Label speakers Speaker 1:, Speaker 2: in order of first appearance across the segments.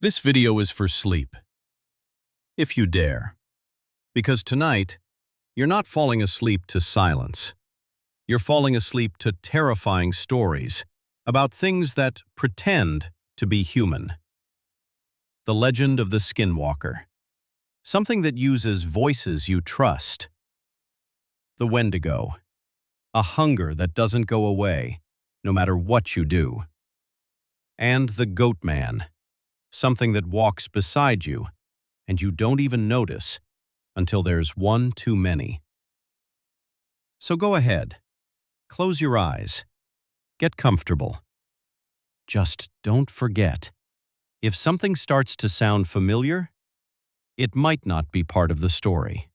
Speaker 1: This video is for sleep, if you dare. Because tonight, you're not falling asleep to silence. You're falling asleep to terrifying stories about things that pretend to be human. The legend of the Skinwalker. Something that uses voices you trust. The Wendigo. A hunger that doesn't go away, no matter what you do. And the Goatman. Something that walks beside you, and you don't even notice until there's one too many. So go ahead. Close your eyes. Get comfortable. Just don't forget, if something starts to sound familiar, it might not be part of the story.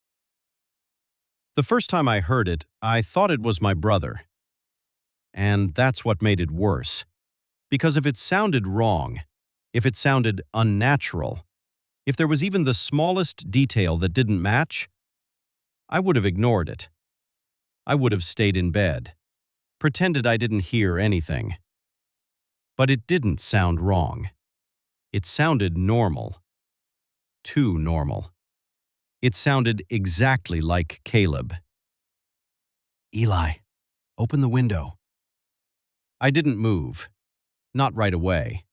Speaker 1: The first time I heard it, I thought it was my brother. And that's what made it worse. Because if it sounded wrong, if it sounded unnatural, if there was even the smallest detail that didn't match, I would have ignored it. I would have stayed in bed, pretended I didn't hear anything. But it didn't sound wrong. It sounded normal. Too normal. It sounded exactly like Caleb. "Eli, open the window." I didn't move. Not right away.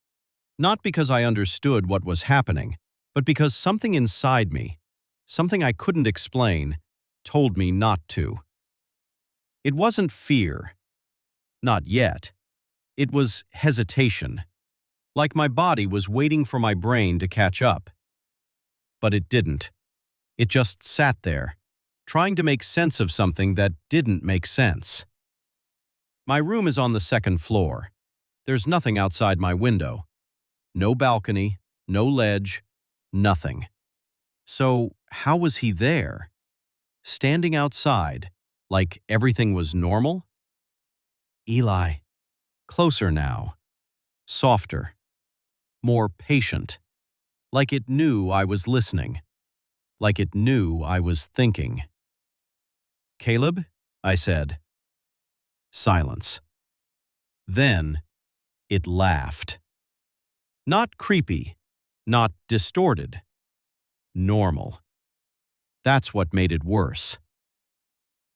Speaker 1: Not because I understood what was happening, but because something inside me, something I couldn't explain, told me not to. It wasn't fear. Not yet. It was hesitation. Like my body was waiting for my brain to catch up. But it didn't. It just sat there, trying to make sense of something that didn't make sense. My room is on the second floor. There's nothing outside my window. No balcony, no ledge, nothing. So how was he there? Standing outside, like everything was normal? "Eli." Closer now. Softer. More patient. Like it knew I was listening. Like it knew I was thinking. "Caleb?" I said. Silence. Then it laughed. Not creepy, not distorted. Normal. That's what made it worse.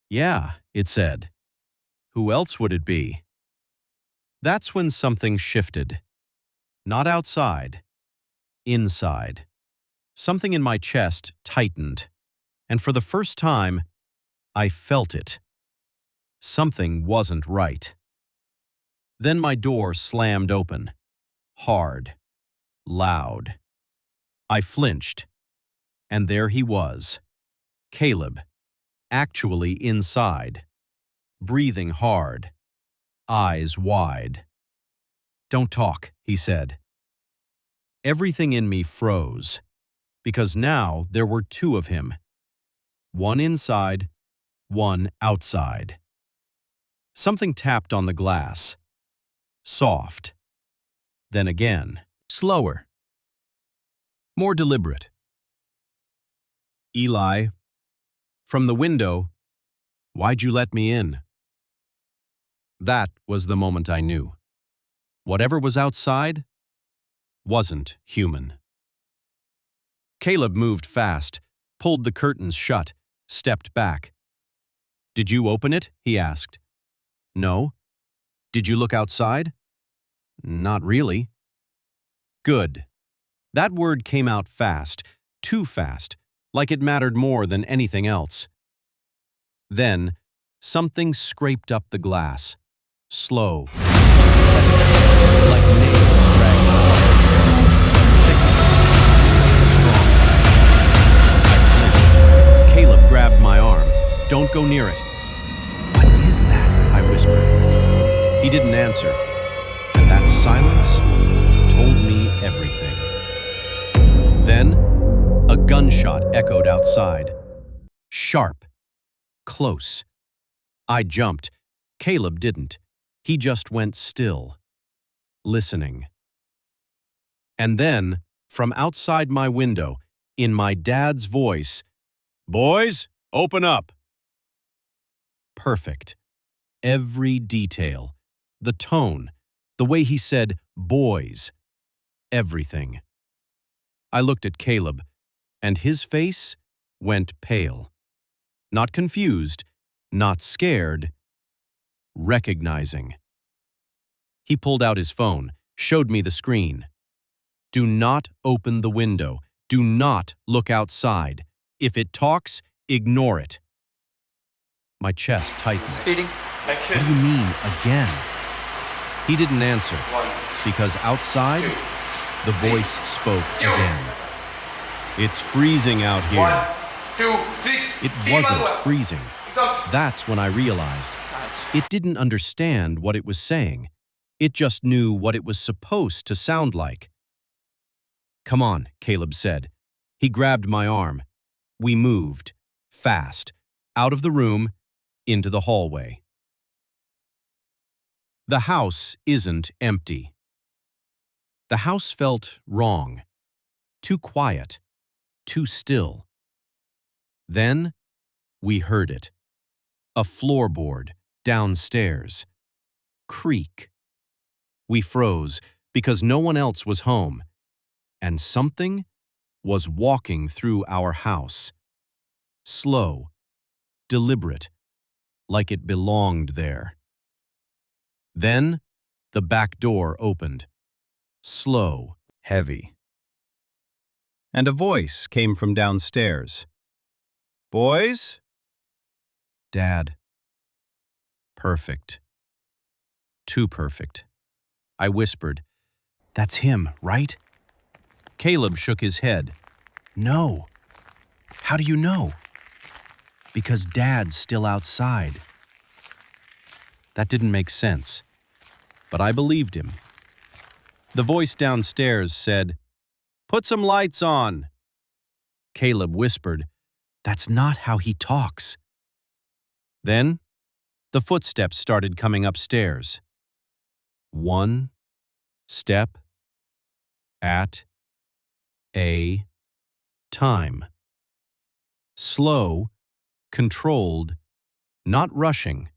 Speaker 1: "Yeah," it said. "Who else would it be?" That's when something shifted. Not outside. Inside. Something in my chest tightened. And for the first time, I felt it. Something wasn't right. Then my door slammed open. Hard. Loud. I flinched. And there he was. Caleb. Actually inside. Breathing hard. Eyes wide. "Don't talk," he said. Everything in me froze. Because now there were two of him. One inside, one outside. Something tapped on the glass. Soft. Then again. Slower. More deliberate. "Eli, from the window, why'd you let me in?" That was the moment I knew. Whatever was outside wasn't human. Caleb moved fast, pulled the curtains shut, stepped back. "Did you open it?" he asked. "No." "Did you look outside?" "Not really." Good. That word came out fast, too fast, like it mattered more than anything else. Then, something scraped up the glass. Slow. Like nails dragging along. Thicker. Strong. I flinched. Caleb grabbed my arm. "Don't go near it." "What is that?" I whispered. He didn't answer. And that silence told me everything. Then, a gunshot echoed outside. Sharp. Close. I jumped. Caleb didn't. He just went still. Listening. And then, from outside my window, in my dad's voice, "Boys, open up." Perfect. Every detail. The tone. The way he said, "boys." Everything. I looked at Caleb, and his face went pale. Not confused, not scared, recognizing. He pulled out his phone, showed me the screen. Do not open the window. Do not look outside. If it talks, ignore it. My chest tightened.
Speaker 2: Speeding. Action.
Speaker 1: What do you mean, again? He didn't answer, because outside, the voice spoke again. It's freezing out here.
Speaker 2: 1, 2, 3.
Speaker 1: It wasn't freezing. That's when I realized. It didn't understand what it was saying. It just knew what it was supposed to sound like. Come on, Caleb said. He grabbed my arm. We moved, fast, out of the room, into the hallway. The house isn't empty. The house felt wrong, too quiet, too still. Then we heard it. A floorboard downstairs. Creak. We froze because no one else was home, and something was walking through our house. Slow, deliberate, like it belonged there. Then the back door opened. Slow, heavy. And a voice came from downstairs. Boys? Dad. Perfect. Too perfect. I whispered, That's him, right? Caleb shook his head. No. How do you know? Because Dad's still outside. That didn't make sense, but I believed him. The voice downstairs said, Put some lights on. Caleb whispered, That's not how he talks. Then, the footsteps started coming upstairs. 1 step at a time. Slow, controlled, not rushing,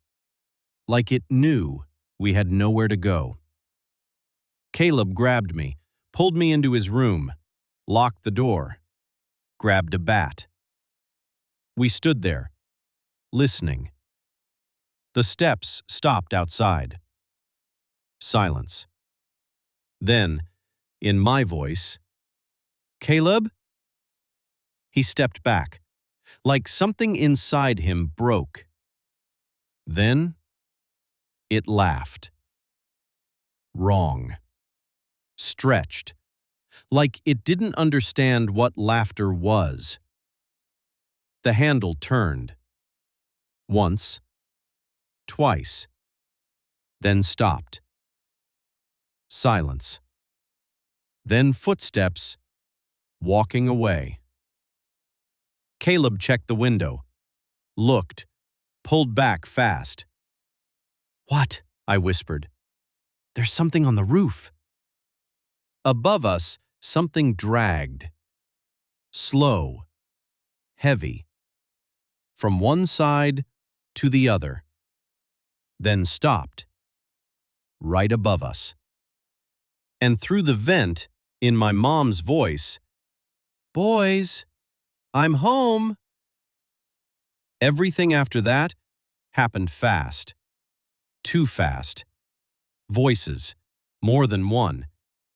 Speaker 1: like it knew we had nowhere to go. Caleb grabbed me, pulled me into his room, locked the door, grabbed a bat. We stood there, listening. The steps stopped outside. Silence. Then, in my voice, Caleb? He stepped back, like something inside him broke. Then, it laughed. Wrong. Stretched, like it didn't understand what laughter was. The handle turned. Once, twice, then stopped. Silence. Then footsteps, walking away. Caleb checked the window, looked, pulled back fast. What? I whispered. There's something on the roof. Above us, something dragged. Slow, heavy. From one side to the other. Then stopped. Right above us. And through the vent, in my mom's voice, Boys, I'm home. Everything after that happened fast. Too fast. Voices, more than one,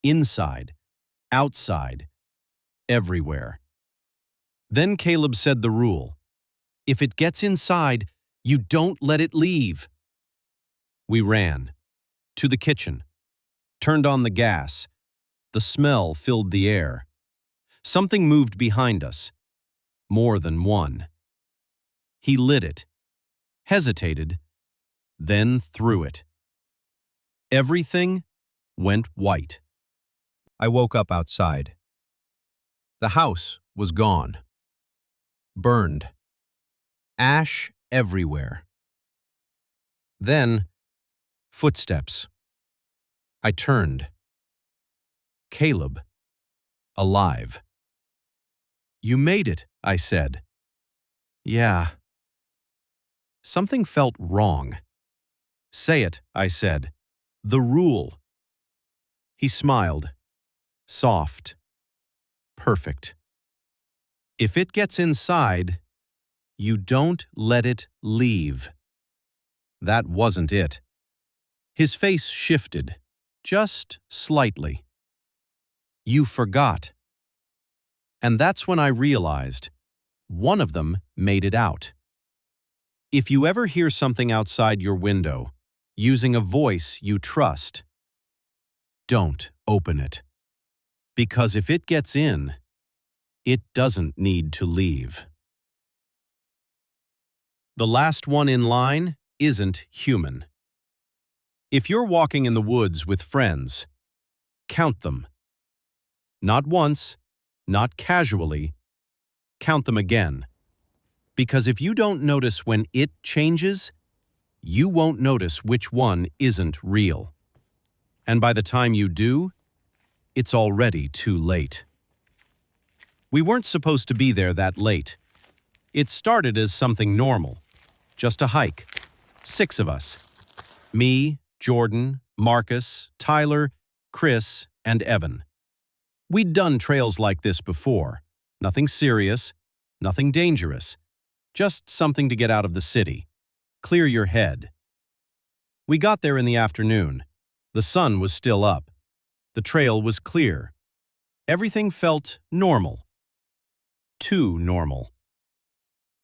Speaker 1: inside, outside, everywhere. Then Caleb said the rule. If it gets inside, you don't let it leave. We ran. To the kitchen. Turned on the gas. The smell filled the air. Something moved behind us. More than one. He lit it. Hesitated. Then threw it. Everything went white. I woke up outside. The house was gone. Burned. Ash everywhere. Then, footsteps. I turned. Caleb. Alive. You made it, I said. Yeah. Something felt wrong. Say it, I said. The rule. He smiled. Soft. perfect. If it gets inside, you don't let it leave. That wasn't it. His face shifted, just slightly. You forgot. And that's when I realized one of them made it out. If you ever hear something outside your window, using a voice you trust, don't open it. Because if it gets in, it doesn't need to leave. The last one in line isn't human. If you're walking in the woods with friends, count them. Not once, not casually, count them again. Because if you don't notice when it changes, you won't notice which one isn't real. And by the time you do, it's already too late. We weren't supposed to be there that late. It started as something normal, just a hike. 6 of us. Me, Jordan, Marcus, Tyler, Chris, and Evan. We'd done trails like this before. Nothing serious, nothing dangerous. Just something to get out of the city. Clear your head. We got there in the afternoon. The sun was still up. The trail was clear. Everything felt normal. Too normal.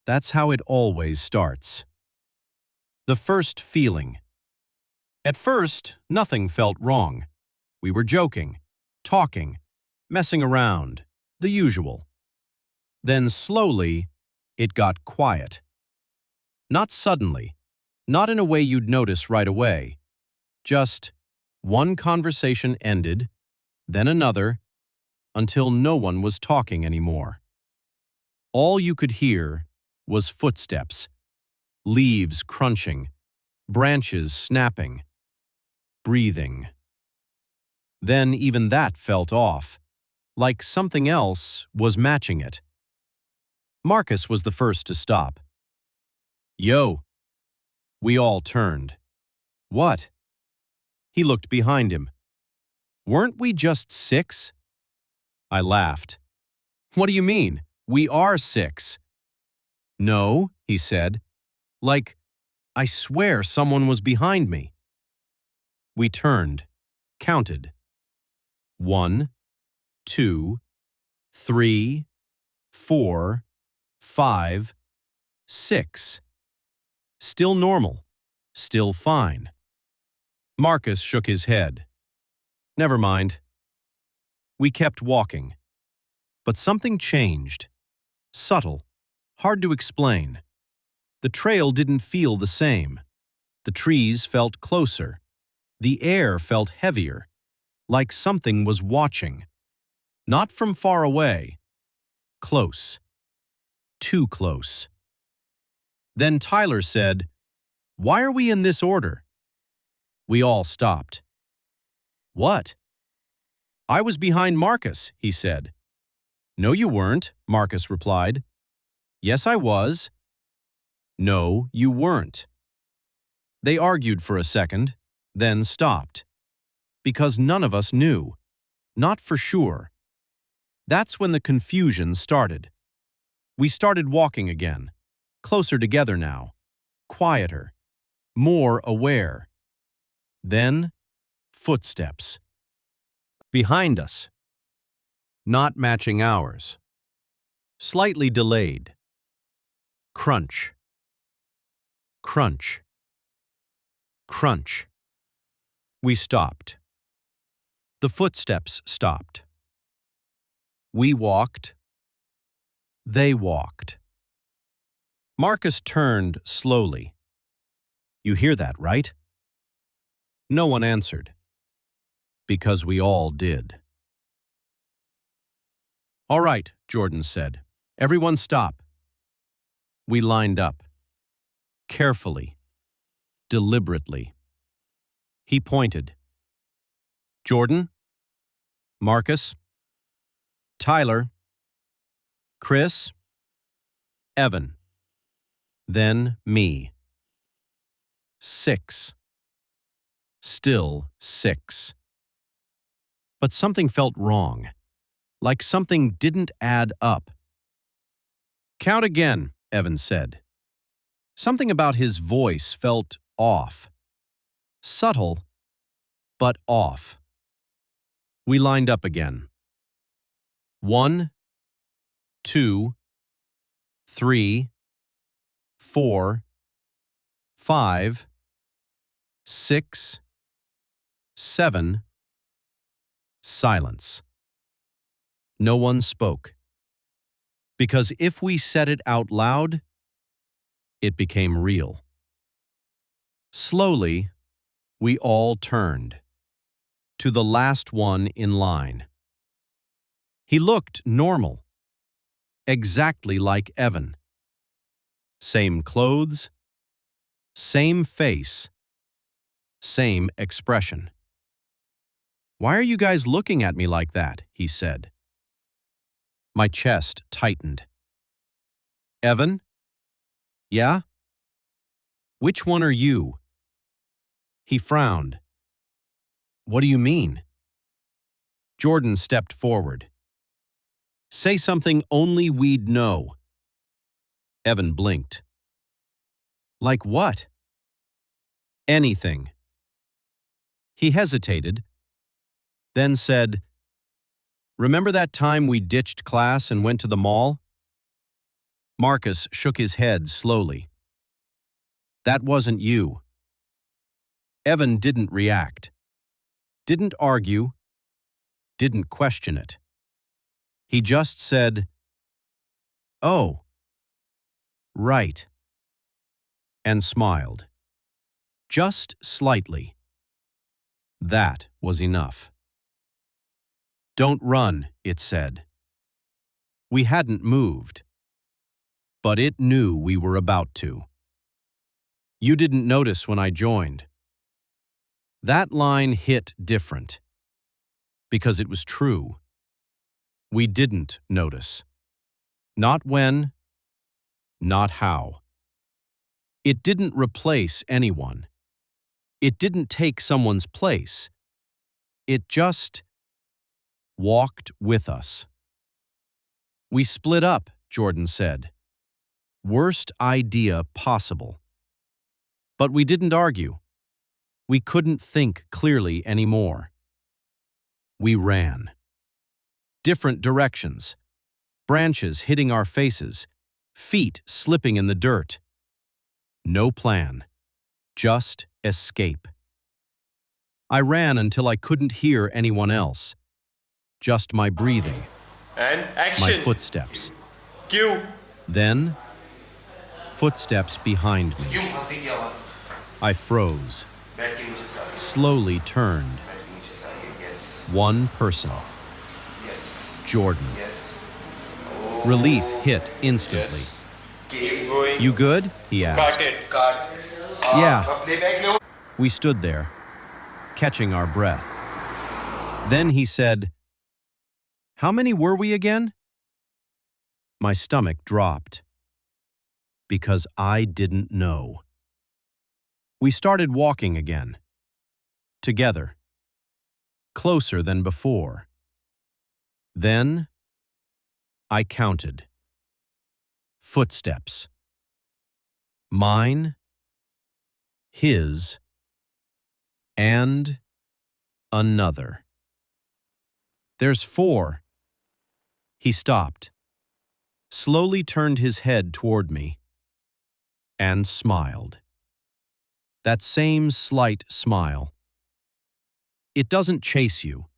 Speaker 1: That's how it always starts. The first feeling. At first, nothing felt wrong. We were joking, talking, messing around, the usual. Then slowly, it got quiet. Not suddenly, not in a way you'd notice right away. Just one conversation ended, then another, until no one was talking anymore. All you could hear was footsteps, leaves crunching, branches snapping, breathing. Then even that felt off, like something else was matching it. Marcus was the first to stop. "Yo!" We all turned. "What?" He looked behind him. "Weren't we just 6?" I laughed. "What do you mean? We are 6. "No," he said. "Like, I swear someone was behind me." We turned, counted. 1, 2, 3, 4, 5, 6. Still normal, still fine. Marcus shook his head. "Never mind." We kept walking. But something changed. Subtle, hard to explain. The trail didn't feel the same. The trees felt closer. The air felt heavier, like something was watching. Not from far away. Close. Too close. Then Tyler said, "Why are we in this order?" We all stopped. "What?" "I was behind Marcus," he said. "No, you weren't," Marcus replied. "Yes, I was." "No, you weren't." They argued for a second, then stopped. Because none of us knew. Not for sure. That's when the confusion started. We started walking again, closer together now, quieter, more aware. Then, footsteps. Behind us. Not matching ours. Slightly delayed. Crunch. Crunch. Crunch. We stopped. The footsteps stopped. We walked. They walked. Marcus turned slowly. "You hear that, right?" No one answered. Because we all did. "All right," Jordan said. "Everyone stop." We lined up. Carefully. Deliberately. He pointed. "Jordan, Marcus, Tyler, Chris, Evan, then me. 6. Still 6. But something felt wrong. like something didn't add up. "Count again," Evan said. Something about his voice felt off. Subtle, but off. We lined up again. 1, 2, 3, 4, 5, 6, 7. Silence. No one spoke. Because if we said it out loud, it became real. Slowly, we all turned to the last one in line. He looked normal, exactly like Evan. Same clothes, same face, same expression. "Why are you guys looking at me like that?" he said. My chest tightened. "Evan? Yeah? Which one are you?" He frowned. "What do you mean?" Jordan stepped forward. "Say something only we'd know." Evan blinked. "Like what?" "Anything." He hesitated, then said, "Remember that time we ditched class and went to the mall?" Marcus shook his head slowly. "That wasn't you." Evan didn't react, didn't argue, didn't question it. He just said, "Oh, right," and smiled. Just slightly. That was enough. "Don't run," it said. We hadn't moved, but it knew we were about to. "You didn't notice when I joined." That line hit different, because it was true. We didn't notice. Not when, not how. It didn't replace anyone. It didn't take someone's place. It just walked with us. "We split up," Jordan said. "Worst idea possible." But we didn't argue. We couldn't think clearly anymore. We ran. Different directions. Branches hitting our faces. Feet slipping in the dirt. No plan. Just escape. I ran until I couldn't hear anyone else. Just my breathing.
Speaker 2: And
Speaker 1: My
Speaker 2: action.
Speaker 1: footsteps.
Speaker 2: Cue.
Speaker 1: Then, footsteps behind me. I froze. Slowly turned. One person. Jordan. Relief hit instantly.
Speaker 2: Keep going.
Speaker 1: "You good?" he asked.
Speaker 2: Cut it. Cut.
Speaker 1: "Yeah." We stood there, catching our breath. Then he said, "How many were we again?" My stomach dropped. Because I didn't know. We started walking again. Together. Closer than before. Then, I counted. Footsteps. Mine, his, and another. "There's 4. He stopped, slowly turned his head toward me, and smiled. That same slight smile. It doesn't chase you.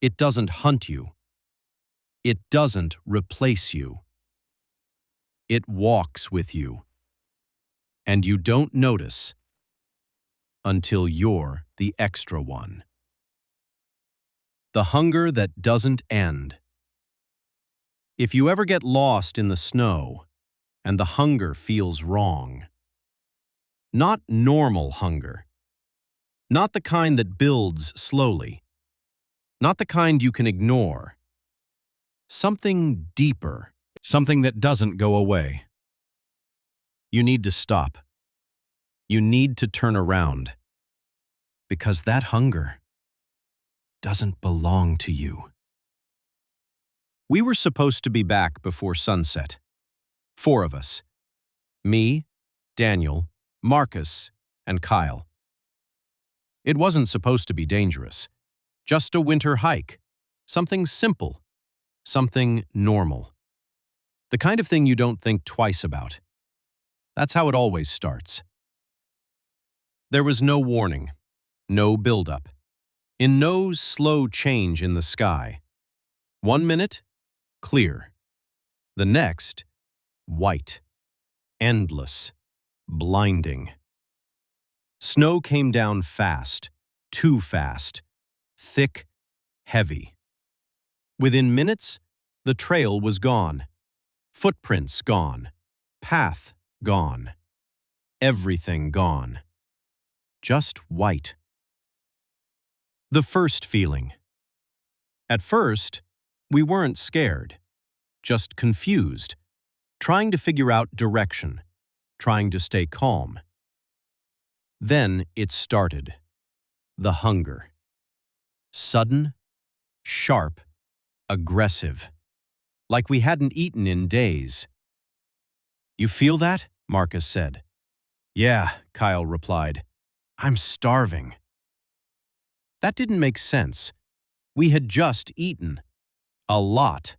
Speaker 1: It doesn't hunt you. It doesn't replace you. It walks with you. And you don't notice until you're the extra one. The hunger that doesn't end. If you ever get lost in the snow and the hunger feels wrong, not normal hunger, not the kind that builds slowly, not the kind you can ignore, something deeper, something that doesn't go away. You need to stop. You need to turn around. Because that hunger doesn't belong to you. We were supposed to be back before sunset. 4 of us. Me, Daniel, Marcus, and Kyle. It wasn't supposed to be dangerous. Just a winter hike. Something simple. Something normal. The kind of thing you don't think twice about. That's how it always starts. There was no warning, no build-up, in no slow change in the sky. 1 minute, clear. The next, white, endless, blinding. Snow came down fast, too fast, thick, heavy. Within minutes, the trail was gone. Footprints gone. Path gone. Everything gone. Just white. The first feeling. At first, we weren't scared, just confused, trying to figure out direction, trying to stay calm. Then it started. The hunger. Sudden, sharp, aggressive, like we hadn't eaten in days. "You feel that?" Marcus said. "Yeah," Kyle replied. "I'm starving." That didn't make sense. We had just eaten. A lot.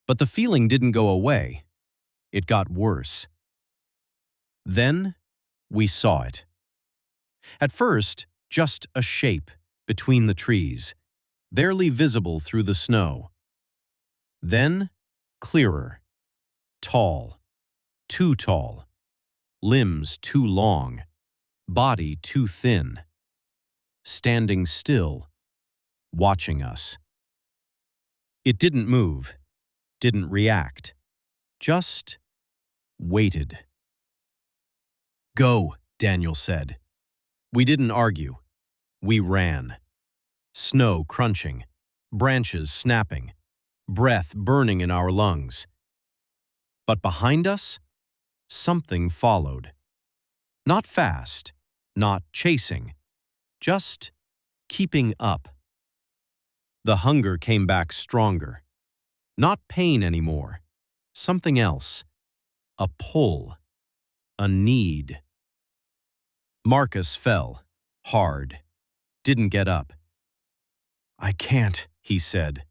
Speaker 1: But the feeling didn't go away. It got worse. Then we saw it. At first, just a shape between the trees, barely visible through the snow. Then, clearer. Tall. Too tall. Limbs too long. Body too thin. Standing still. Watching us. It didn't move. Didn't react. Just waited. "Go," Daniel said. We didn't argue. We ran. Snow crunching. Branches snapping. Breath burning in our lungs. But behind us, something followed. Not fast, not chasing, just keeping up. The hunger came back stronger. Not pain anymore. Something else. A pull. A need. Marcus fell. Hard. Didn't get up. "I can't," he said.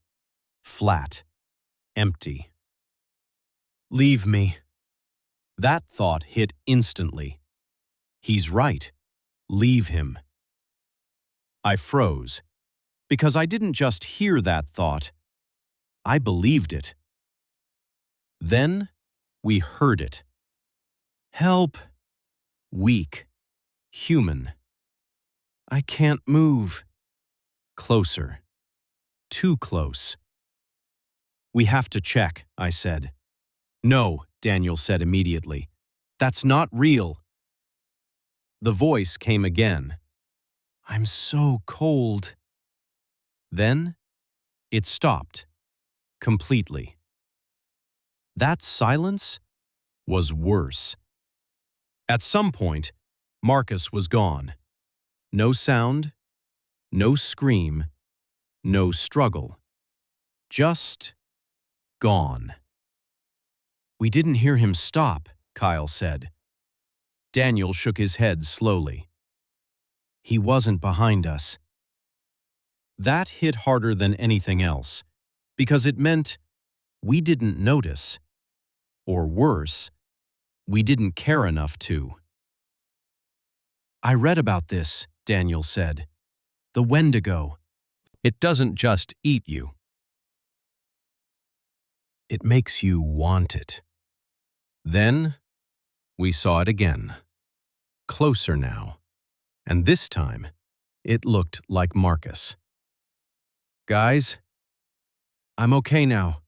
Speaker 1: Flat. Empty. "Leave me." That thought hit instantly. He's right. Leave him. I froze. Because I didn't just hear that thought. I believed it. Then we heard it. "Help." Weak. Human. "I can't move." Closer. Too close. "We have to check," I said. "No," Daniel said immediately. "That's not real." The voice came again. "I'm so cold." Then it stopped. Completely. That silence was worse. At some point, Marcus was gone. No sound, no scream, no struggle. Just gone. "We didn't hear him stop," Kyle said. Daniel shook his head slowly. "He wasn't behind us." That hit harder than anything else, because it meant we didn't notice. Or worse, we didn't care enough to. "I read about this," Daniel said. "The Wendigo. It doesn't just eat you. It makes you want it." Then we saw it again. Closer now. And this time, it looked like Marcus. "Guys, I'm okay now."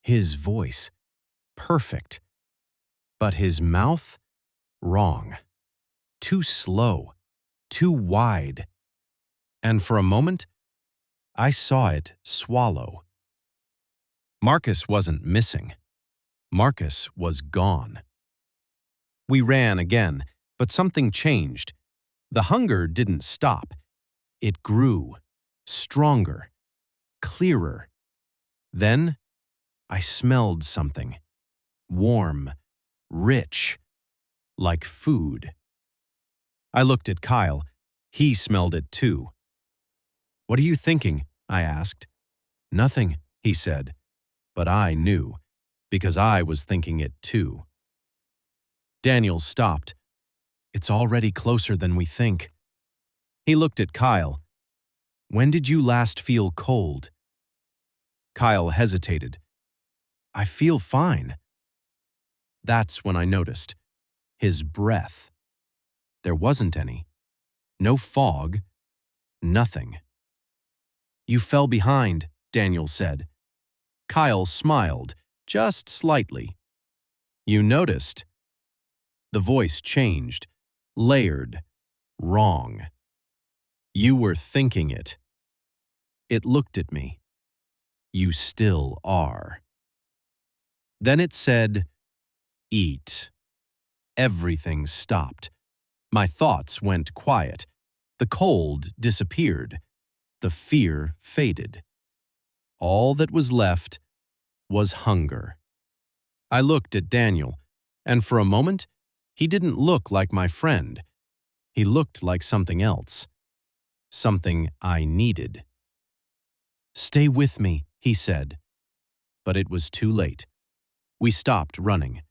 Speaker 1: His voice, perfect. But his mouth, wrong. Too slow. Too wide. And for a moment, I saw it swallow. Marcus wasn't missing. Marcus was gone. We ran again, but something changed. The hunger didn't stop. It grew. Stronger. Clearer. Then I smelled something. Warm, rich, like food. I looked at Kyle. He smelled it too. "What are you thinking?" I asked. "Nothing," he said. But I knew, because I was thinking it too. Daniel stopped. "It's already closer than we think." He looked at Kyle. "When did you last feel cold?" Kyle hesitated. "I feel fine." That's when I noticed. His breath. There wasn't any. No fog. Nothing. "You fell behind," Daniel said. Kyle smiled, just slightly. "You noticed." The voice changed, layered, wrong. "You were thinking it." It looked at me. "You still are." Then it said, "Eat." Everything stopped. My thoughts went quiet. The cold disappeared. The fear faded. All that was left was hunger. I looked at Daniel, and for a moment, he didn't look like my friend. He looked like something else. Something I needed. "Stay with me," he said. But it was too late. We stopped running.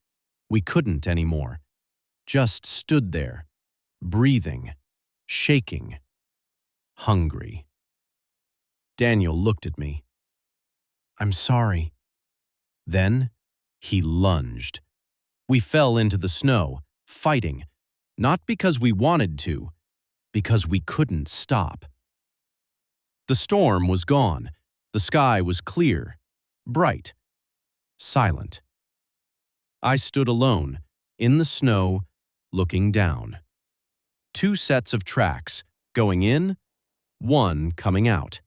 Speaker 1: We couldn't anymore. Just stood there, breathing, shaking, hungry. Daniel looked at me. "I'm sorry." Then he lunged. We fell into the snow, fighting, not because we wanted to, because we couldn't stop. The storm was gone. The sky was clear, bright, silent. I stood alone, in the snow, looking down. 2 sets of tracks, going in, 1 coming out.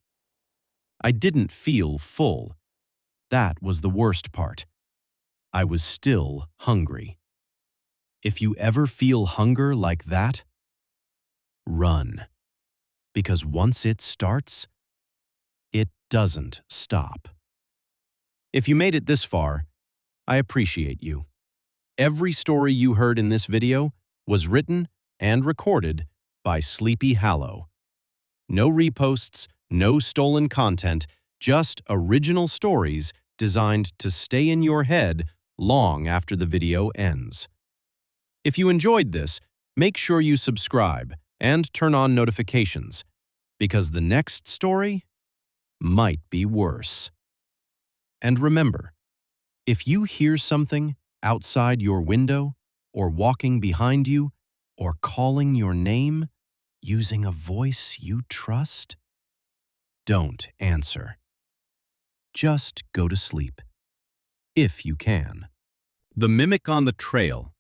Speaker 1: I didn't feel full. That was the worst part. I was still hungry. If you ever feel hunger like that, run. Because once it starts, it doesn't stop. If you made it this far, I appreciate you. Every story you heard in this video was written and recorded by Sleepy Hollow. No reposts, no stolen content, just original stories designed to stay in your head long after the video ends. If you enjoyed this, make sure you subscribe and turn on notifications, because the next story might be worse. And remember, if you hear something outside your window, or walking behind you, or calling your name, using a voice you trust, don't answer. Just go to sleep, if you can. The mimic on the trail.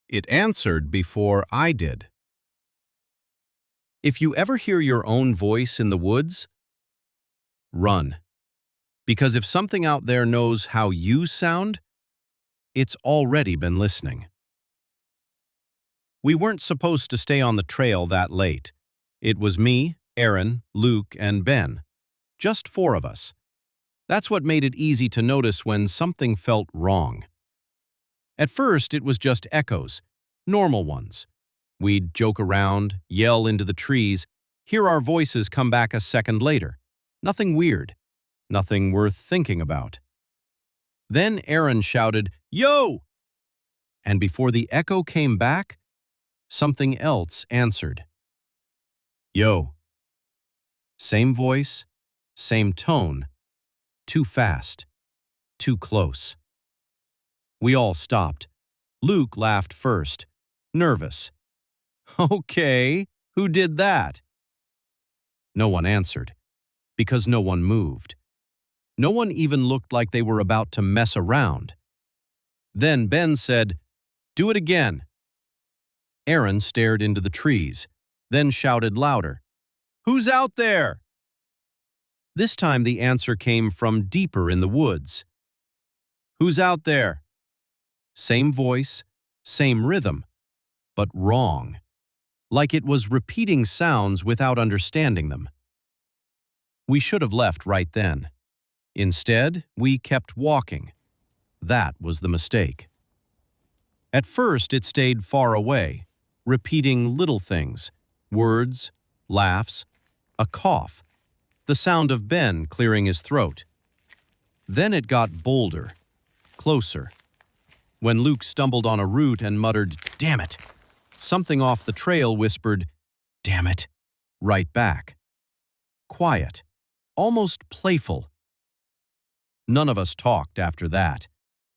Speaker 1: It answered before I did. If you ever hear your own voice in the woods, run. Because if something out there knows how you sound, it's already been listening. We weren't supposed to stay on the trail that late. It was me, Aaron, Luke, and Ben. Just 4 of us. That's what made it easy to notice when something felt wrong. At first, it was just echoes, normal ones. We'd joke around, yell into the trees, hear our voices come back a second later. Nothing weird. Nothing worth thinking about. Then Aaron shouted, "Yo!" And before the echo came back, something else answered. "Yo." Same voice, same tone, too fast, too close. We all stopped. Luke laughed first, nervous. "Okay, who did that?" No one answered, because no one moved. No one even looked like they were about to mess around. Then Ben said, "Do it again." Aaron stared into the trees, then shouted louder, "Who's out there?" This time the answer came from deeper in the woods. "Who's out there?" Same voice, same rhythm, but wrong. Like it was repeating sounds without understanding them. We should have left right then. Instead, we kept walking. That was the mistake. At first, it stayed far away, repeating little things, words, laughs, a cough, the sound of Ben clearing his throat. Then it got bolder, closer. When Luke stumbled on a root and muttered, "Damn it!" something off the trail whispered, "Damn it!" right back. Quiet, almost playful. None of us talked after that.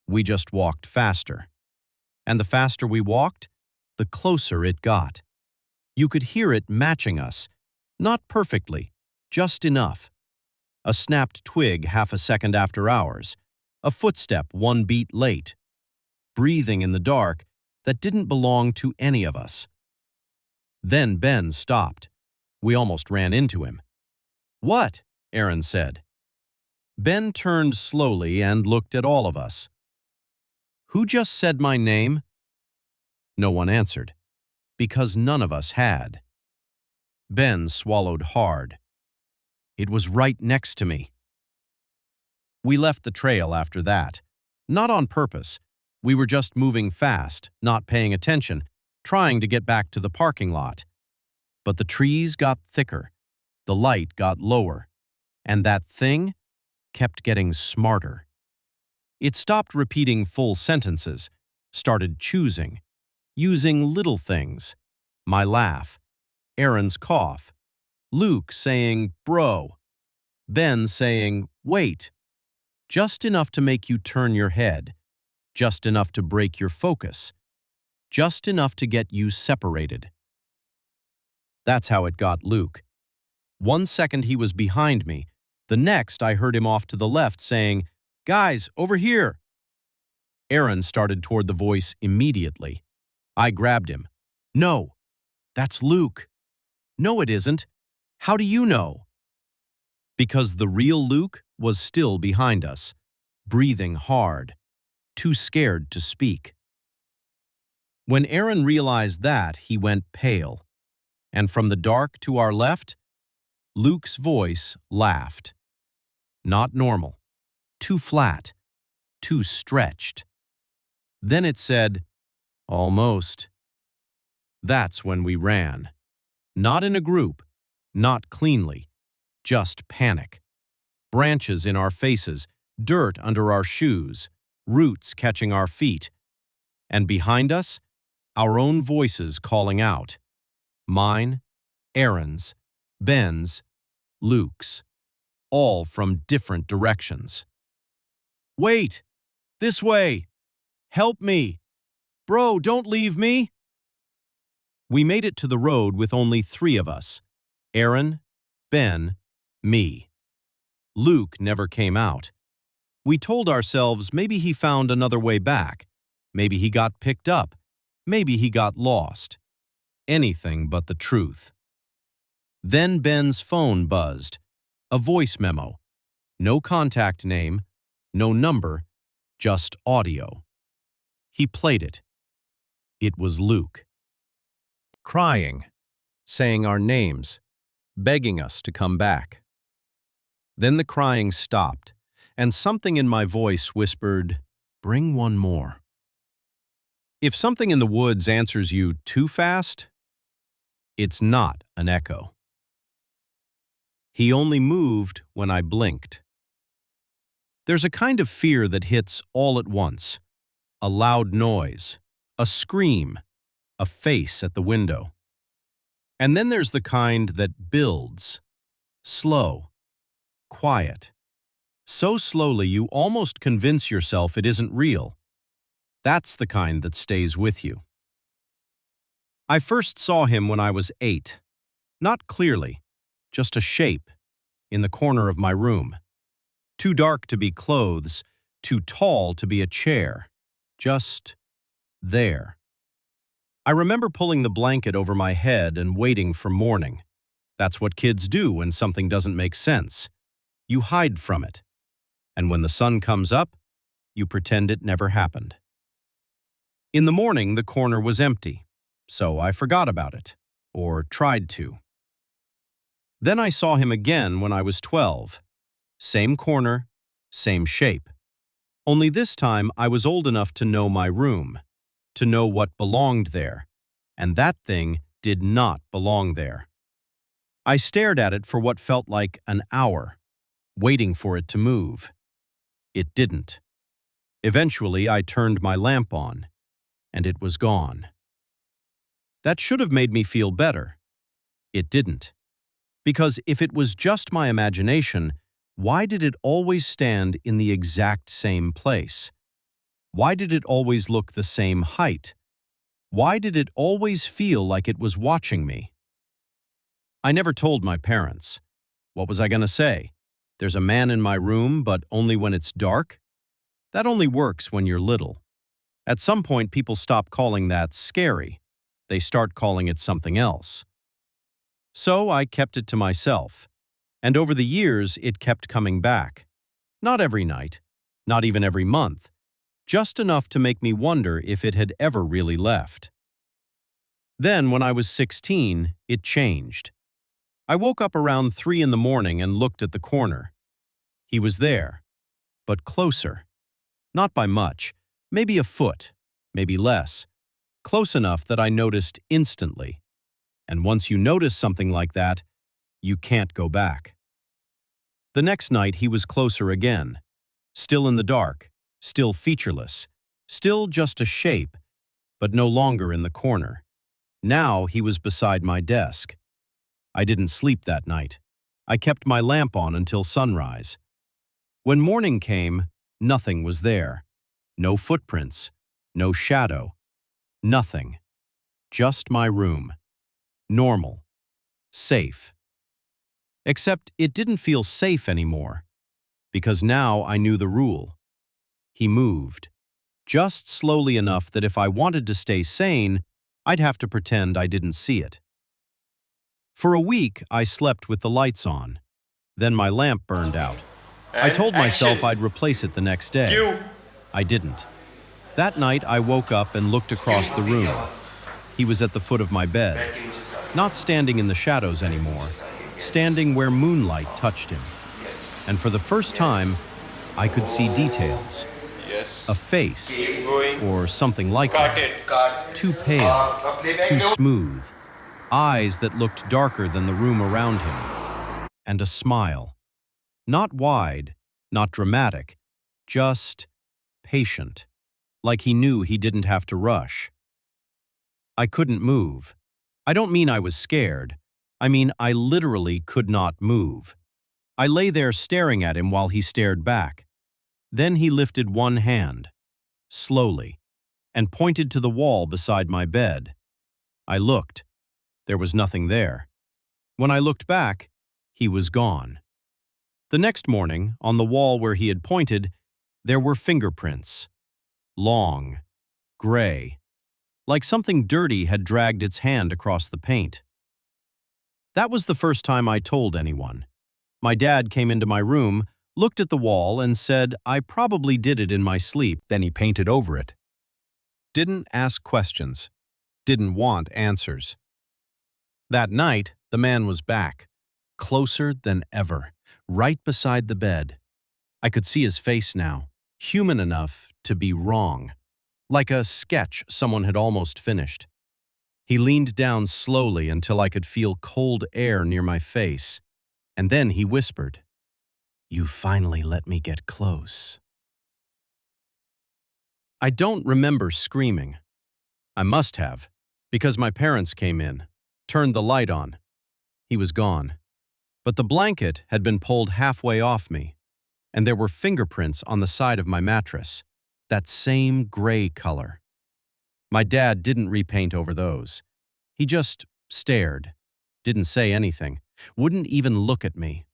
Speaker 1: We just walked faster. And the faster we walked, the closer it got. You could hear it matching us, not perfectly, just enough. A snapped twig half a second after ours, a footstep one beat late, breathing in the dark that didn't belong to any of us. Then Ben stopped. We almost ran into him. "What?" Aaron said. Ben turned slowly and looked at all of us. "Who just said my name?" No one answered, because none of us had. Ben swallowed hard. It was right next to me. We left the trail after that. Not on purpose. We were just moving fast, not paying attention, trying to get back to the parking lot. But the trees got thicker, the light got lower, and that thing kept getting smarter. It stopped repeating full sentences, started choosing, using little things. My laugh, Aaron's cough, Luke saying, "Bro," Ben saying, "Wait," just enough to make you turn your head, just enough to break your focus, just enough to get you separated. That's how it got Luke. 1 second he was behind me, the next I heard him off to the left saying, "Guys, over here." Aaron started toward the voice immediately. I grabbed him. "No, that's Luke." "No, it isn't. How do you know?" Because the real Luke was still behind us, breathing hard, too scared to speak. When Aaron realized that, he went pale, and from the dark to our left, Luke's voice laughed. Not normal, too flat, too stretched. Then it said, "Almost." That's when we ran. Not in a group, not cleanly, just panic. Branches in our faces, dirt under our shoes, roots catching our feet. And behind us, our own voices calling out. Mine, Aaron's, Ben's, Luke's, all from different directions. "Wait! This way! Help me! Bro, don't leave me!" We made it to the road with only 3 of us. Aaron, Ben, me. Luke never came out. We told ourselves maybe he found another way back. Maybe he got picked up. Maybe he got lost. Anything but the truth. Then Ben's phone buzzed. A voice memo. No contact name, no number, just audio. He played it. It was Luke. Crying, saying our names, begging us to come back. Then the crying stopped, and something in my voice whispered, "Bring one more." If something in the woods answers you too fast, it's not an echo. He only moved when I blinked. There's a kind of fear that hits all at once. A loud noise, a scream, a face at the window. And then there's the kind that builds, slow, quiet. So slowly you almost convince yourself it isn't real. That's the kind that stays with you. I first saw him when I was 8. Not clearly, just a shape, in the corner of my room. Too dark to be clothes, too tall to be a chair. Just there. I remember pulling the blanket over my head and waiting for morning. That's what kids do when something doesn't make sense. You hide from it. And when the sun comes up, you pretend it never happened. In the morning, the corner was empty, so I forgot about it, or tried to. Then I saw him again when I was 12. Same corner, same shape. Only this time I was old enough to know my room, to know what belonged there, and that thing did not belong there. I stared at it for what felt like an hour, waiting for it to move. It didn't. Eventually, I turned my lamp on, and it was gone. That should have made me feel better. It didn't. Because if it was just my imagination, why did it always stand in the exact same place? Why did it always look the same height? Why did it always feel like it was watching me? I never told my parents. What was I going to say? There's a man in my room, but only when it's dark? That only works when you're little. At some point, people stop calling that scary. They start calling it something else. So I kept it to myself. And over the years, it kept coming back. Not every night, not even every month, just enough to make me wonder if it had ever really left. Then, when I was 16, it changed. I woke up around 3 in the morning and looked at the corner. He was there, but closer. Not by much, maybe a foot, maybe less. Close enough that I noticed instantly. And once you notice something like that, you can't go back. The next night he was closer again. Still in the dark, still featureless, still just a shape, but no longer in the corner. Now he was beside my desk. I didn't sleep that night. I kept my lamp on until sunrise. When morning came, nothing was there. No footprints, no shadow, nothing. Just my room. Normal. Safe. Except it didn't feel safe anymore, because now I knew the rule. He moved, just slowly enough that if I wanted to stay sane, I'd have to pretend I didn't see it. For a week, I slept with the lights on. Then my lamp burned out. I told myself I'd replace it the next day. I didn't. That night, I woke up and looked across the room. He was at the foot of my bed, not standing in the shadows anymore, standing where moonlight touched him. And for the first time, I could see details. A face, or something like that. Too pale, too smooth. Eyes that looked darker than the room around him. And a smile. Not wide, not dramatic, just patient, like he knew he didn't have to rush. I couldn't move. I don't mean I was scared. I mean I literally could not move. I lay there staring at him while he stared back. Then he lifted one hand, slowly, and pointed to the wall beside my bed. I looked. There was nothing there. When I looked back, he was gone. The next morning, on the wall where he had pointed, there were fingerprints. Long, gray, like something dirty had dragged its hand across the paint. That was the first time I told anyone. My dad came into my room, looked at the wall, and said I probably did it in my sleep. Then he painted over it. Didn't ask questions. Didn't want answers. That night, the man was back, closer than ever, right beside the bed. I could see his face now, human enough to be wrong, like a sketch someone had almost finished. He leaned down slowly until I could feel cold air near my face, and then he whispered, "You finally let me get close." I don't remember screaming. I must have, because my parents came in, turned the light on. He was gone. But the blanket had been pulled halfway off me, and there were fingerprints on the side of my mattress, that same gray color. My dad didn't repaint over those. He just stared, didn't say anything, wouldn't even look at me.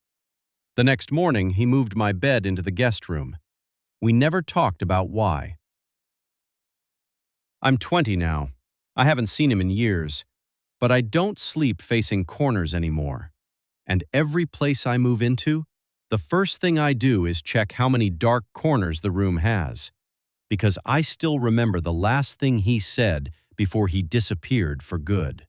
Speaker 1: The next morning, he moved my bed into the guest room. We never talked about why. I'm 20 now. I haven't seen him in years, but I don't sleep facing corners anymore. And every place I move into, the first thing I do is check how many dark corners the room has, because I still remember the last thing he said before he disappeared for good.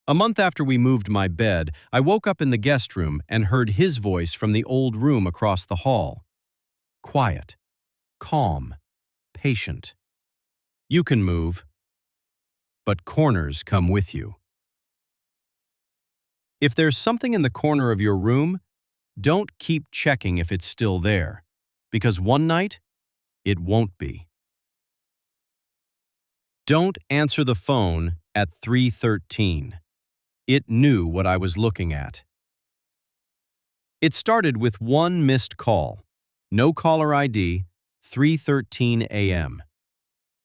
Speaker 1: A month after we moved my bed, I woke up in the guest room and heard his voice from the old room across the hall. Quiet, calm, patient. You can move, but corners come with you. If there's something in the corner of your room, don't keep checking if it's still there, because one night, it won't be. Don't answer the phone at 3:13. It knew what I was looking at. It started with one missed call. No caller ID, 3:13 a.m.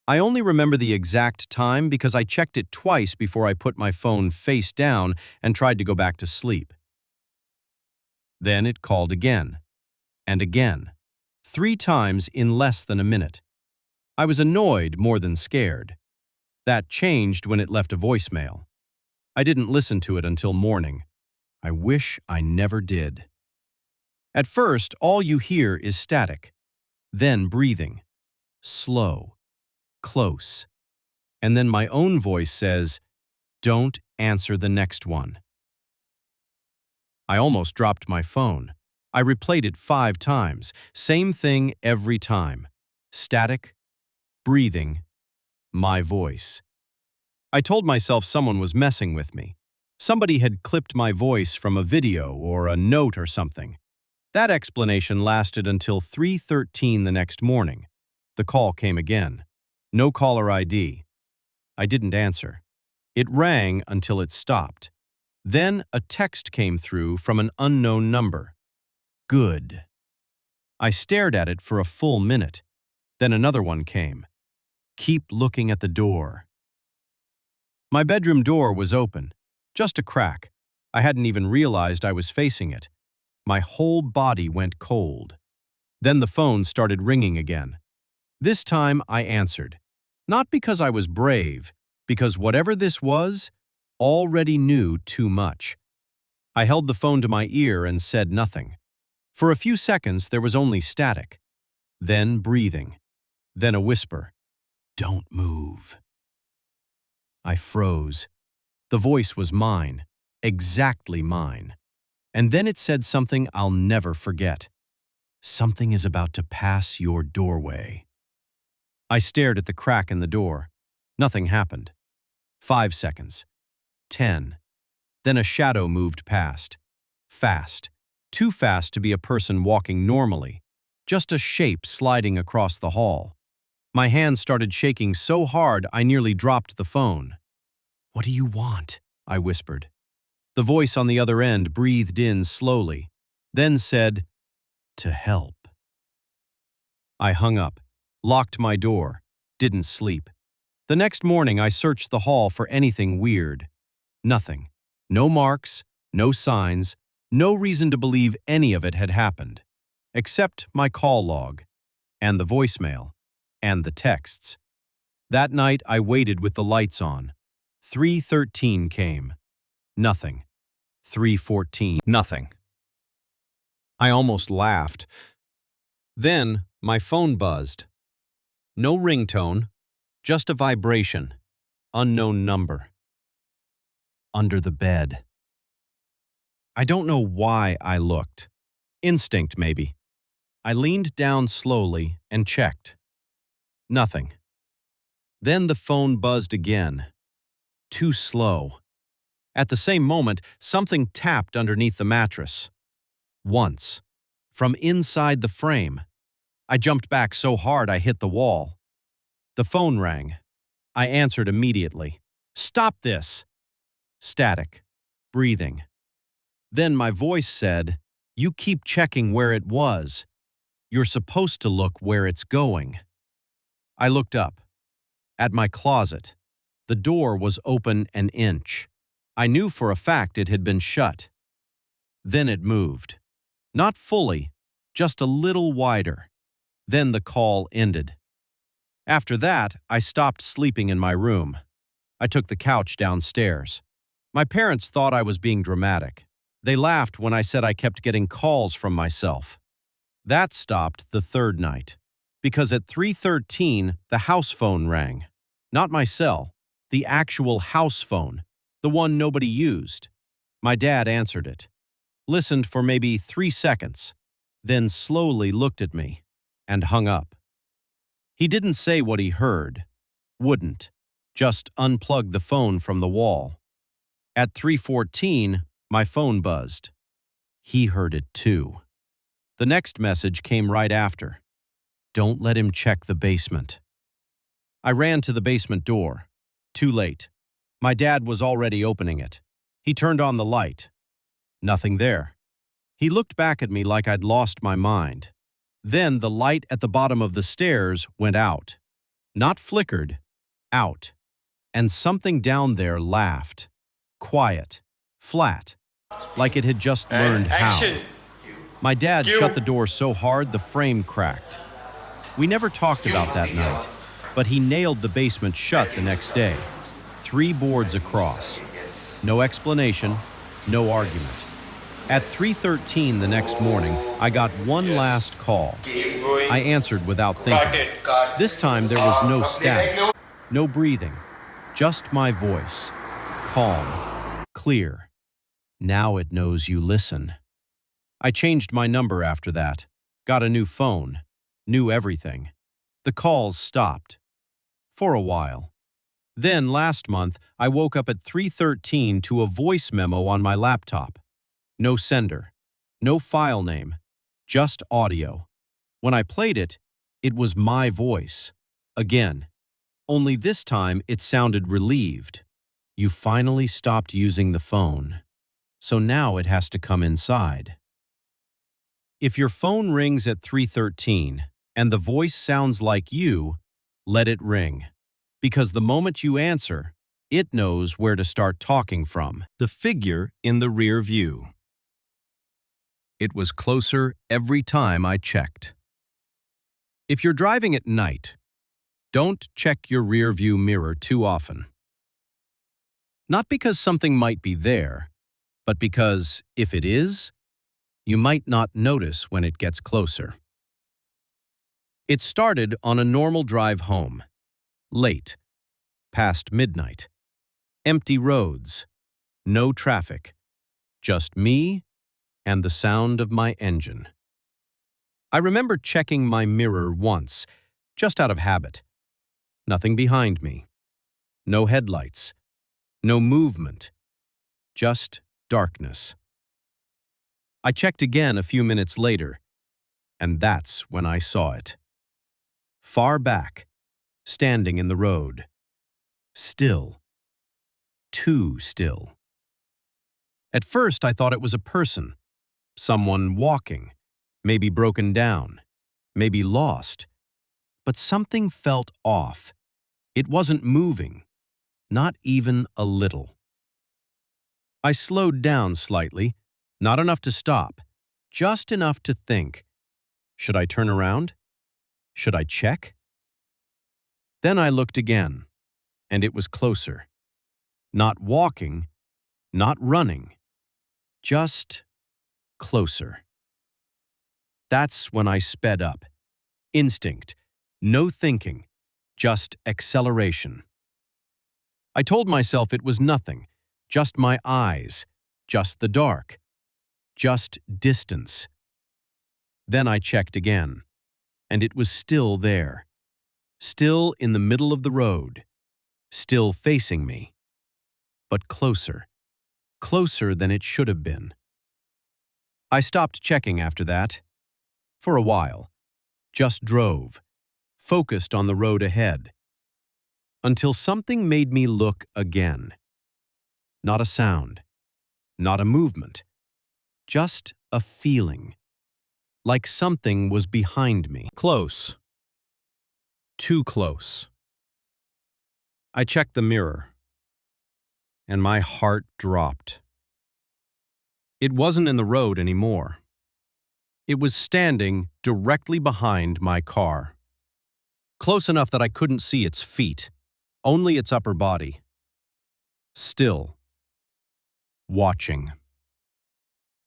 Speaker 1: I only remember the exact time because I checked it twice before I put my phone face down and tried to go back to sleep. Then it called again, and again, 3 times in less than a minute. I was annoyed more than scared. That changed when it left a voicemail. I didn't listen to it until morning. I wish I never did. At first, all you hear is static, then breathing, slow, close, and then my own voice says, "Don't answer the next one." I almost dropped my phone. I replayed it 5 times, same thing every time. Static, breathing, my voice. I told myself someone was messing with me. Somebody had clipped my voice from a video or a note or something. That explanation lasted until 3:13 the next morning. The call came again. No caller ID. I didn't answer. It rang until it stopped. Then a text came through from an unknown number. Good. I stared at it for a full minute. Then another one came. Keep looking at the door. My bedroom door was open, just a crack. I hadn't even realized I was facing it. My whole body went cold. Then the phone started ringing again. This time I answered. Not because I was brave, because whatever this was, already knew too much. I held the phone to my ear and said nothing. For a few seconds there was only static. Then breathing. Then a whisper. Don't move. I froze. The voice was mine, exactly mine. And then it said something I'll never forget. Something is about to pass your doorway. I stared at the crack in the door. Nothing happened. 5 seconds. 10. Then a shadow moved past. Fast. Too fast to be a person walking normally. Just a shape sliding across the hall. My hands started shaking so hard I nearly dropped the phone. "What do you want?" I whispered. The voice on the other end breathed in slowly, then said, "To help." I hung up, locked my door, didn't sleep. The next morning I searched the hall for anything weird. Nothing. No marks, no signs, no reason to believe any of it had happened. Except my call log, and the voicemail, and the texts. That night I waited with the lights on. 3:13 came. Nothing. 3:14. Nothing. I almost laughed. Then my phone buzzed. No ringtone, just a vibration. Unknown number. Under the bed. I don't know why I looked. Instinct, maybe. I leaned down slowly and checked. Nothing. Then the phone buzzed again. Too slow. At the same moment, something tapped underneath the mattress. Once. From inside the frame. I jumped back so hard I hit the wall. The phone rang. I answered immediately. "Stop this!" Static. Breathing. Then my voice said, "You keep checking where it was. You're supposed to look where it's going." I looked up. At my closet. The door was open an inch. I knew for a fact it had been shut. Then it moved. Not fully, just a little wider. Then the call ended. After that, I stopped sleeping in my room. I took the couch downstairs. My parents thought I was being dramatic. They laughed when I said I kept getting calls from myself. That stopped the third night, because at 3:13 the house phone rang. Not my cell, the actual house phone, The one nobody used. My dad answered it, listened for maybe 3 seconds, then slowly looked at me and hung up. He didn't say what he heard, wouldn't, just unplugged the phone from the wall. At 3:14, my phone buzzed. He heard it too. The next message came right after. Don't let him check the basement. I ran to the basement door. Too late. My dad was already opening it. He turned on the light. Nothing there. He looked back at me like I'd lost my mind. Then the light at the bottom of the stairs went out. Not flickered, out. And something down there laughed. Quiet, flat, like it had just learned how.
Speaker 2: Action.
Speaker 1: My dad
Speaker 2: Cue.
Speaker 1: shut the door so hard the frame cracked. We never talked about that night, but he nailed the basement shut the next day. 3 boards across. No explanation, no argument. At 3:13 the next morning, I got one last call.
Speaker 2: Keep going.
Speaker 1: I answered without
Speaker 2: Cut
Speaker 1: thinking.
Speaker 2: it. Cut.
Speaker 1: This time there was no static, no breathing, just my voice. Calm, clear. Now it knows you listen. I changed my number after that, got a new phone, knew everything. The calls stopped. For a while. Then last month, I woke up at 3:13 to a voice memo on my laptop. No sender, no file name, just audio. When I played it, it was my voice. Again. Only this time it sounded relieved. You finally stopped using the phone. So now it has to come inside. If your phone rings at 3:13 and the voice sounds like you, let it ring. Because the moment you answer, it knows where to start talking from. The figure in the rear view. It was closer every time I checked. If you're driving at night, don't check your rear view mirror too often. Not because something might be there, but because, if it is, you might not notice when it gets closer. It started on a normal drive home. Late. Past midnight. Empty roads. No traffic. Just me and the sound of my engine. I remember checking my mirror once, just out of habit. Nothing behind me. No headlights. No movement. Just darkness. I checked again a few minutes later, and that's when I saw it. Far back, standing in the road. Still. Too still. At first, I thought it was a person. Someone walking. Maybe broken down. Maybe lost. But something felt off. It wasn't moving. Not even a little. I slowed down slightly, not enough to stop, just enough to think. Should I turn around? Should I check? Then I looked again, and it was closer. Not walking, not running, just closer. That's when I sped up. Instinct, no thinking, just acceleration. I told myself it was nothing, just my eyes, just the dark, just distance. Then I checked again, and it was still there, still in the middle of the road, still facing me, but closer, closer than it should have been. I stopped checking after that, for a while, just drove, focused on the road ahead, until something made me look again. Not a sound, not a movement, just a feeling, like something was behind me. Close. Too close. I checked the mirror, and my heart dropped. It wasn't in the road anymore. It was standing directly behind my car. Close enough that I couldn't see its feet, only its upper body. Still. Watching.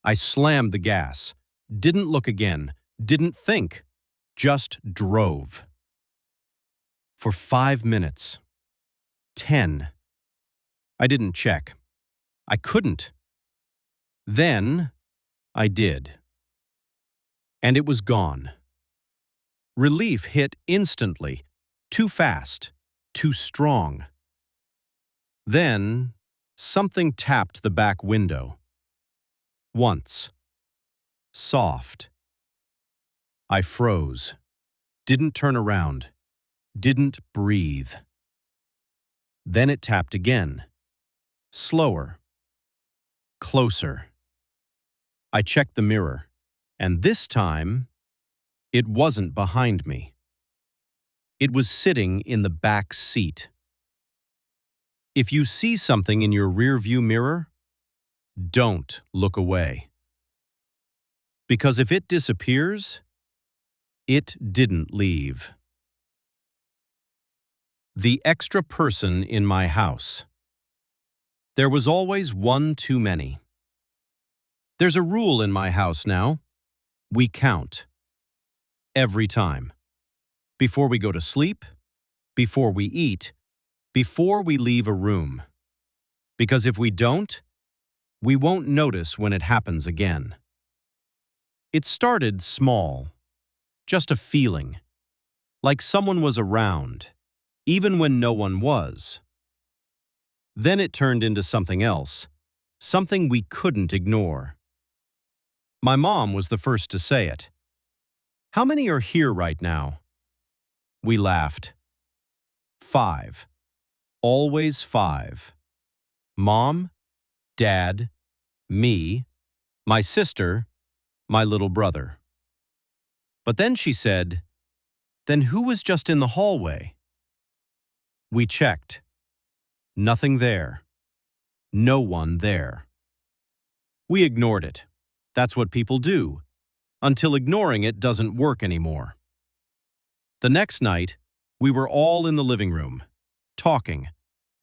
Speaker 1: I slammed the gas, didn't look again, didn't think, just drove. For 5 minutes. 10. I didn't check. I couldn't. Then I did. And it was gone. Relief hit instantly, too fast, too strong. Then something tapped the back window. Once. Soft. I froze. Didn't turn around. Didn't breathe. Then it tapped again. Slower. Closer. I checked the mirror, and this time, it wasn't behind me. It was sitting in the back seat. If you see something in your rearview mirror, don't look away. Because if it disappears, it didn't leave. The extra person in my house. There was always one too many. There's a rule in my house now. We count. Every time. Before we go to sleep, before we eat, before we leave a room. Because if we don't, we won't notice when it happens again. It started small, just a feeling, like someone was around, even when no one was. Then it turned into something else, something we couldn't ignore. My mom was the first to say it. How many are here right now? We laughed. 5. Always 5. Mom, Dad, me, my sister, my little brother. But then she said, "Then who was just in the hallway?" We checked. Nothing there. No one there. We ignored it. That's what people do, until ignoring it doesn't work anymore. The next night, we were all in the living room, talking,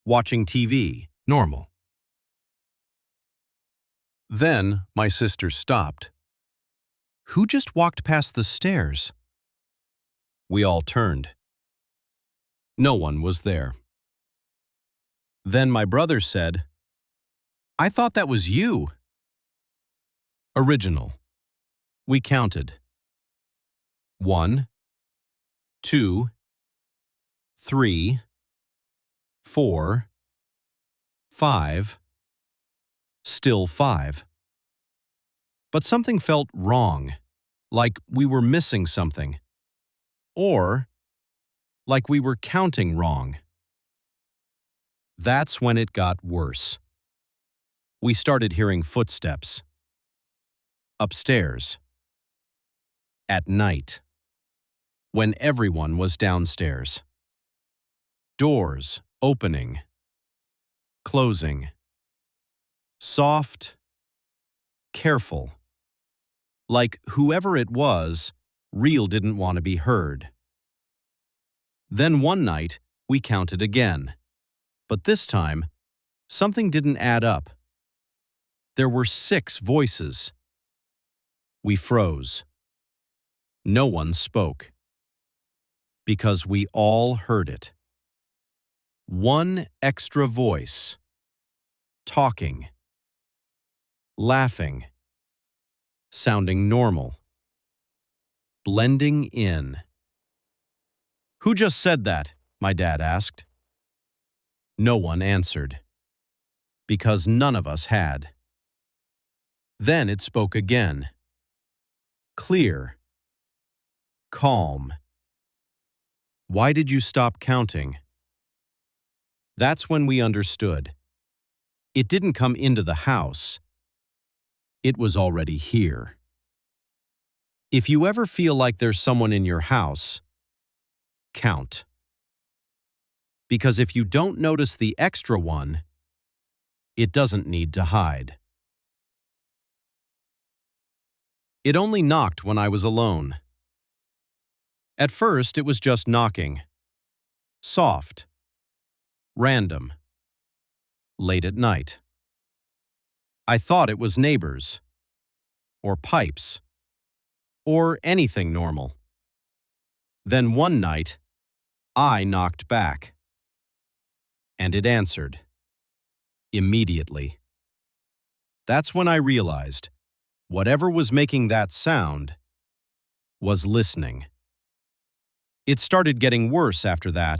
Speaker 1: watching TV, normal. Then my sister stopped. Who just walked past the stairs? We all turned. No one was there. Then my brother said, "I thought that was you." Original. We counted. 1, 2, 3, 4, 5, still 5. But something felt wrong, like we were missing something, or like we were counting wrong. That's when it got worse. We started hearing footsteps. Upstairs. At night. When everyone was downstairs. Doors opening. Closing. Soft. Careful. Like whoever it was, real didn't want to be heard. Then one night, we counted again. But this time, something didn't add up. There were 6 voices. We froze. No one spoke. Because we all heard it. One extra voice. Talking. Laughing. Sounding normal. Blending in. Who just said that? My dad asked. No one answered. Because none of us had. Then it spoke again. Clear. Calm. Why did you stop counting? That's when we understood. It didn't come into the house. It was already here. If you ever feel like there's someone in your house, count. Because if you don't notice the extra one, it doesn't need to hide. It only knocked when I was alone. At first, it was just knocking. Soft. Random. Late at night. I thought it was neighbors. Or pipes. Or anything normal. Then one night, I knocked back. And it answered. Immediately. That's when I realized whatever was making that sound was listening. It started getting worse after that.